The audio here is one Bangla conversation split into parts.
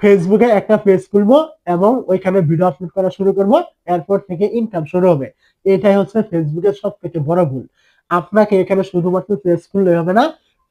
ফেসবুকে একটা পেজ খুলবো এবং ওইখানে ভিডিও আপলোড করা শুরু করব, এরপর থেকে ইনকাম শুরু হবে। এটাই হচ্ছে ফেসবুকের সবথেকে বড় ভুল। আপনাকে এখানে শুধুমাত্র পেজ খুললে হবে না,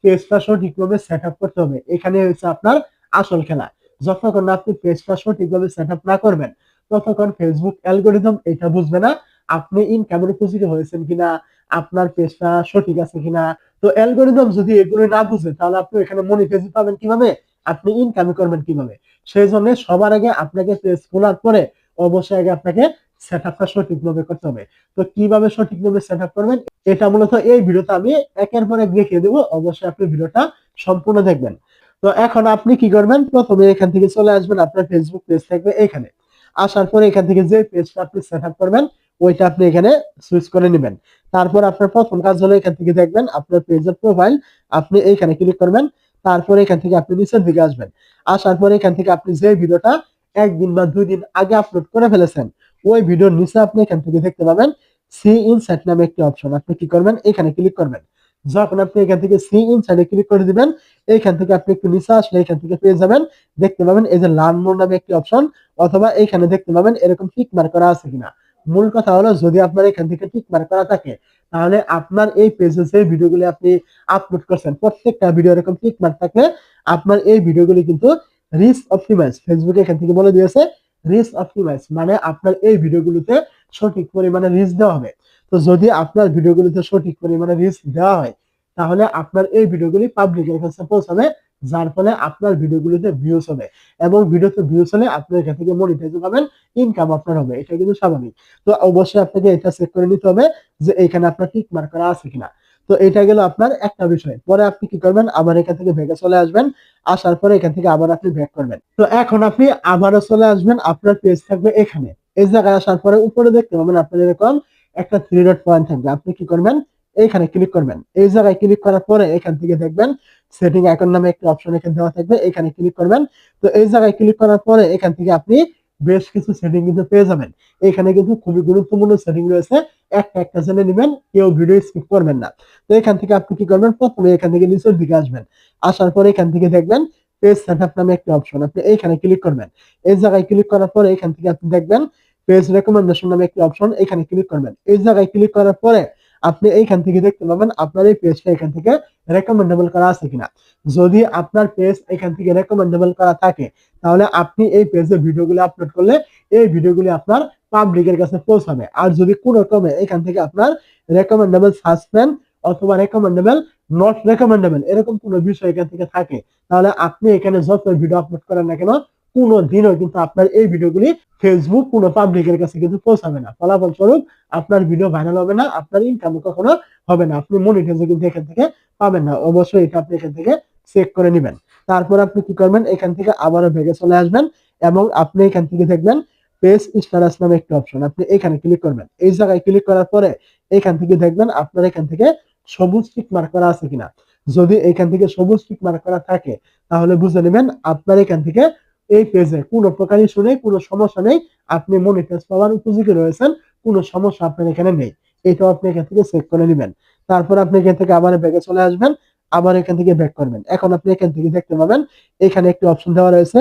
পেজটা সঠিকভাবে সেট আপ করতে হবে। এখানে হচ্ছে আপনার আসল খেলা। যতক্ষণ না আপনি পেজটা সঠিকভাবে সেট আপ না করবেন, ততক্ষণ ফেসবুক অ্যালগোরিদম এটা বুঝবে না আপনি ইনকামের উপযোগী হয়েছেন কিনা, আপনার পেজটা সঠিক আছে কিনা। তো অ্যালগোরিদম যদি এগুলো না বুঝে, তাহলে আপনি এখানে মনিটাইজ পাবেন কিভাবে, আপনি ইনকাম করবেন কিভাবে? সেই জন্য সবার আগে আপনাকে পেজ খোলার পরে অবশ্যই আগে আপনাকে সেট আপটা সঠিকভাবে করতে হবে। তো কিভাবে সঠিকভাবে সেট আপ করবেন, এটা মূলত এই ভিডিওতে আমি একের পর এক দেখিয়ে দেবো। অবশ্যই আপনি ভিডিওটা সম্পূর্ণ দেখবেন। তো এখন আপনি কি করবেন, প্রথমে এখান থেকে চলে আসবেন, আপনার ফেসবুক পেজ থাকবে এখানে। আসার পরে এখান থেকে যে পেজটা আপনি সেট আপ করবেন, ওইটা আপনি এখানে সুইচ করে নেবেন। তারপর আপনার প্রথম কাজ হলো এখান থেকে দেখবেন আপনার পেজের প্রোফাইল, আপনি এইখানে ক্লিক করবেন। তারপরে এখান থেকে আপনি নিচের দিকে আসবেন। আসার পরে এখান থেকে আপনি যে ভিডিওটা 1 দিন বা 2 দিন আগে আপলোড করে ফেলেছেন, ওই ভিডিওর নিচে আপনি এখান থেকে দেখতে পাবেন সি ইনসাইট নামে একটি অপশন। আপনি কি করবেন, এখানে ক্লিক করবেন। যখন আপনি এখান থেকে সি ইনসাইটে ক্লিক করে দিবেন, এইখান থেকে আপনি একটু নিচে আসলে এখান থেকে পেয়ে যাবেন, দেখতে পাবেন এই যে লার্ন মোর নামে একটি অপশন, অথবা এইখানে দেখতে পাবেন এরকম টিক মার্ক করা আছে কিনা। মূল কথা হলো, যদি আপনার এখান থেকে টিক মার্ক করা থাকে, তাহলে আপনার এই পেজে যে ভিডিওগুলি আপনি আপলোড করছেন, প্রত্যেকটা ভিডিও এরকম টিক মার্ক থাকলে আপনার এই ভিডিওগুলি কিন্তু রিচ অপটিমাইজ, ফেসবুক এখান থেকে বলে দিয়েছে রিচ অপটিমাইজ, মানে আপনার এই ভিডিওগুলোতে সঠিক পরিমাণে রিচ দেওয়া হবে। তো যদি আপনার ভিডিওগুলোতে সঠিক পরিমাণে রিচ দেওয়া হয়, তাহলে আপনার এই ভিডিওগুলি পাবলিকের কাছে পৌঁছাবে, যার ফলে আপনার ভিডিওগুলোতে ভিউজ হবে, এবং ভিডিওতে ভিউজ হলে আপনি এখান থেকে মনিটাইজ পাবেন, ইনকাম আপনার হবে। এটা কিন্তু স্বাভাবিক। তো অবশ্যই আপনাকে এটা চেক করে নিতে হবে যে এখানে আপনার টিক মার্ক করা আছে কিনা। তো এটা গেল আপনার একটা বিষয়। পরে আপনি কি করবেন, আবার এখান থেকে ব্যাকে চলে আসবেন। আসার পরে এখান থেকে আবার আপনি ব্যাক করবেন। তো এখন আপনি আবারও চলে আসবেন, আপনার পেজ থাকবে এখানে। এই জায়গায় আসার পরে উপরে দেখতে পাবেন আপনার এরকম একটা 3 ডট পয়েন্ট থাকবে। আপনি কি করবেন, এইখানে ক্লিক করবেন। এই জায়গায় ক্লিক করার পরে এখান থেকে দেখবেন সেটিং আইকন নামে একটা অপশন এখানে দেওয়া থাকবে, এখানে ক্লিক করবেন। তো এই জায়গায় ক্লিক করার পরে এখান থেকে আপনি বেশ কিছু সেটিং কিন্তু পেয়ে যাবেন। এখানে কিন্তু খুবই গুরুত্বপূর্ণ সেটিং রয়েছে, একটা একটা জেনে নেবেন, কেউ ভিডিও স্কিপ করবেন না। তো এখান থেকে আপনি কি করবেন, প্রথমে এখান থেকে নিচের দিকে আসবেন। আসার পরে এখান থেকে দেখবেন পেজ সেটআপ নামে একটা অপশন, আপনি এইখানে ক্লিক করবেন। এই জায়গায় ক্লিক করার পরে এখান থেকে আপনি দেখবেন পেজ রেকমেন্ডেশন নামে একটা অপশন, এখানে ক্লিক করবেন। এই জায়গায় ক্লিক করার পরে আপনি এইখান থেকে দেখতে পাবেন আপনার এই পেজটা এখান থেকে রেকমেন্ডেবল করা আছে কিনা। যদি আপনার পেজ এখান থেকে রেকমেন্ডেবল করা থাকে, তাহলে আপনি এই পেজে ভিডিওগুলো আপলোড করলে এই ভিডিওগুলি আপনার পাবলিকের কাছে পৌঁছাবে। আর যদি কোনো রকমে এখান থেকে আপনার রেকমেন্ডেবল সাসপেন্ড অথবা রেকমেন্ডেবল নট রেকমেন্ডেবল এরকম কোনো বিষয় এখান থেকে থাকে, তাহলে আপনি এখানে যত ভিডিও আপলোড করেন না কেন, কোনো দিনও কিন্তু আপনার এই ভিডিওগুলি ফেসবুক কোনো পাবলিকের কাছে কিন্তু পৌঁছাবে না। ফলাফল স্বরূপ আপনার ভিডিও ভাইরাল হবে না, আপনার ইনকাম কখনো হবে না, আপনি মনিটাইজ কিন্তু এখান থেকে পাবেন না। অবশ্যই এটা আপনি এখান থেকে চেক করে নেবেন। তারপর আপনি কি করবেন, এখান থেকে আবারও ব্যাগে চলে আসবেন, এবং আপনি এখান থেকে দেখবেন পেজ স্ট্যাটাস নামে একটা অপশন, আপনি এখানে ক্লিক করবেন। এই জায়গায় ক্লিক করার পরে এখান থেকে দেখবেন আপনার এখান থেকে সবুজ টিক মার্ক করা আছে কিনা। যদি এখান থেকে সবুজ টিক মার্ক করা থাকে, তাহলে বুঝে নেবেন আপনার এখান থেকে এই পেজে কোনো প্রকার ইস্যু নেই, কোনো সমস্যা নেই, আপনি মনিটাইজ পাওয়ার উপযোগী রয়েছেন, কোনো সমস্যা আপনার এখানে নেই। এটাও আপনি এখান থেকে চেক করে নেবেন। তারপর আপনি এখান থেকে আবার ব্যাকে চলে আসবেন, আবার এখান থেকে ব্যাক করবেন। এখন আপনি এখান থেকে দেখতে পাবেন এখানে একটি অপশন দেওয়া রয়েছে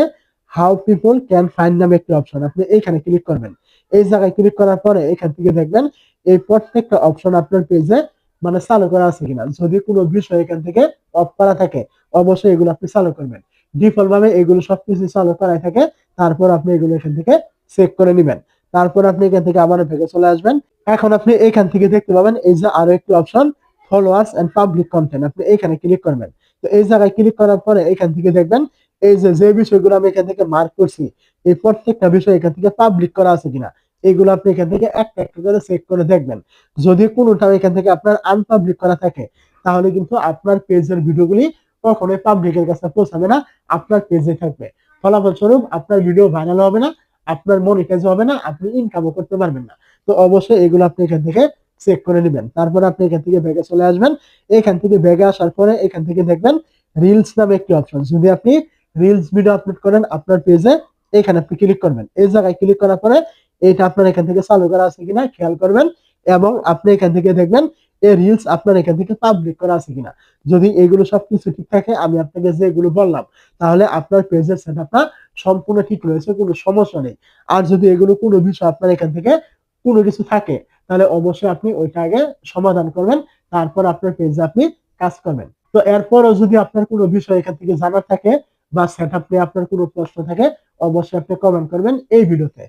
হাউ পিপল ক্যান ফাইন্ড নামে একটি অপশন, আপনি এইখানে ক্লিক করবেন। এই জায়গায় ক্লিক করার পরে এখান থেকে দেখবেন এই প্রত্যেকটা অপশন আপনার পেজে মানে চালু করা আছে কিনা। যদি কোনো বিষয় এখান থেকে অফ করা থাকে, অবশ্যই এগুলো আপনি চালু করবেন। ডিফল্ট ভাবে এগুলো সবকিছু চালু করাই থাকে, তারপর আপনি এগুলো এখান থেকে চেক করে নেবেন। তারপর আপনি এখান থেকে আবার ব্যাকে চলে আসবেন। এখন আপনি এখান থেকে দেখতে পাবেন এই যে আরো একটি option followers and public content, আপনি এইখানে ক্লিক করবেন। তো এই জায়গায় ক্লিক করার পরে এখান থেকে দেখবেন এই যে যে বিষয়গুলো আমি এখান থেকে মার্ক করছি, এই প্রত্যেকটা বিষয় এখান থেকে পাবলিক করা আছে কিনা, এগুলো আপনি এখান থেকে একটা একটা করে চেক করে দেখবেন। যদি কোনোটাও এখান থেকে আপনার আনপাবলিক করা থাকে, তাহলে কিন্তু আপনার পেজের ভিডিওগুলি কখনোই পাবলিকের কাছে পৌঁছাবে না, আপনার পেজে থাকবে। ফলাফল স্বরূপ আপনার ভিডিও ভাইরাল হবে না, আপনার মনিটাইজ হবে না, আপনি ইনকামও করতে পারবেন না। তো অবশ্যই এগুলো আপনি এখান থেকে চেক করে নেবেন। তারপর আপনি এখান থেকে ব্যাগে চলে আসবেন। এখান থেকে ব্যাগে আসার পরে এখান থেকে দেখবেন রিলস নামে একটি অপশন, যদি আপনি রিলস ভিডিও আপলোড করেন আপনার পেজে, এখানে আপনি ক্লিক করবেন। এই জায়গায় ক্লিক করার পরে এটা আপনার এখান থেকে চালু করা আছে কিনা খেয়াল করবেন, এবং আপনি এখান থেকে দেখবেন এই রিলস আপনার এখান থেকে পাবলিক করা আছে কিনা। যদি এগুলো সবকিছু ঠিক থাকে, আমি আপনাকে যেগুলো বললাম, তাহলে আপনার পেজের সেটআপটা সম্পূর্ণ ঠিক রয়েছে, কোনো সমস্যা নেই। আর যদি এগুলো কোনো বিষয় আপনার এখান থেকে কোনো কিছু থাকে, তাহলে অবশ্যই আপনি ওইটা আগে সমাধান করবেন। তারপর আপনার পেজে আপনি কাজ করবেন। তো এরপরও যদি আপনার কোনো বিষয় এখান থেকে জানার থাকে বা সেটআপ নিয়ে আপনার কোনো প্রশ্ন থাকে, অবশ্যই আপনি কমেন্ট করবেন এই ভিডিওতে।